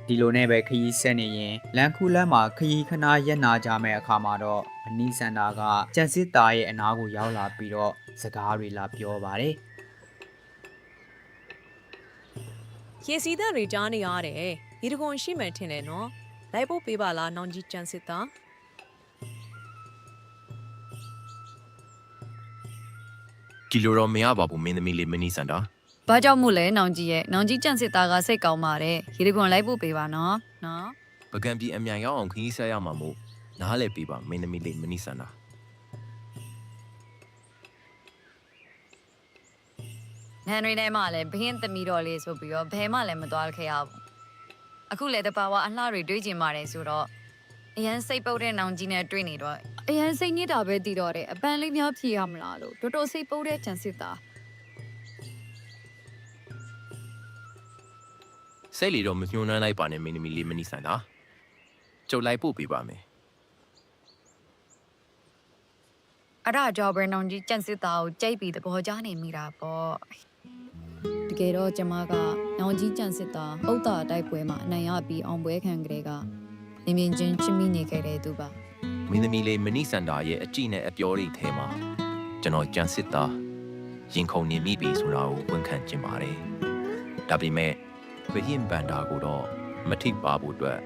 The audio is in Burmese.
ဒီလိုနဲ့ပဲခရီးဆက်နေရင်လန်ကူလန်မှာခရီးခဏရက်နာကြမဲ့အခါမှာတော့မနီစန္ဒာကကြံစစ်သားရဲ့အနားကိုရောက်လာပြီးတော့စကားတွေလာပြောပါတယ် ရေစီးသားတွေကြားနေရတယ်ရေတကွန်ရှိမှန်ထင်တယ်နော်လိုက်ဖို့ပေးပါလားနောင်ကြီးကျန်စစ်သား ကီလိုတော့မရပါဘူးမင်းသမီးလေးမနီစန္ဒာ ။ဘာကြောင့်မို့လဲနောင်ကြီးရဲ့နောင်ကြီးကြန့်စစ်သားကစိတ်ကောင်းပါတယ်။ရေတခွန်လိုက်ဖို့ပေးပါနော်။နော် ပကံပြည်အမြန်ရောက်အောင်ခရီးဆက်ရမှာမို့နားလဲပေးပါမင်းသမီးလေးမနီစန္ဒာ ။နန်ရီနဲ့မှလည်းဘင်းသမီးတော်လေးဆိုပြီးတော့ဘယ်မှလည်းမသွားခဲ့ရဘူး။အခုလည်းတပါဝါအလှတွေတွေးကျင်ပါတယ်ဆိုတော့အရန်စိတ်ပုတ်တဲ့နောင်ကြီးနဲ့တွေ့နေတော့အရန်စိတ်ညစ်တာပဲတည်တော့တယ်အပန်းလေးများဖြေရမလားလို့တော်တော်စိတ်ပုတ်တဲ့ကြန့်စစ်သား စိတ်လီတော့မညှိုးနှမ်းလိုက်ပါနဲ့မင်းသမီးလေးမနီစန္ဒာကျုပ်လိုက်ပို့ပေးပါမယ် အဲ့ဒါကြောင့်ပဲနောင်ကြီးကြန့်စစ်သားကိုကြိတ်ပြီးသဘောကျနေမိတာပေါ့တကယ်တော့ကျမကနောင်ကြီးကြန့်စစ်သားဥဒ္ဒါတိုက်ပွဲမှာအနိုင်ရပြီးအောင်ပွဲခံကြတဲ့ကမြင်မြင်ချင်းချစ်မိနေခဲ့တဲ့သူပါ မင်းသမီးလေးမနီစန္ဒာရဲ့အကြည့်နဲ့အပြောတွေထဲမှာကျွန်တော်ကြံစစ်သားရင်ခုန်နေမိပြီဆိုတာကိုဝန်ခံကျင်ပါတယ်ဒါပေမဲ့ဘရင်ဘန်ဒါကိုတော့မထိပါဘူးအတွက်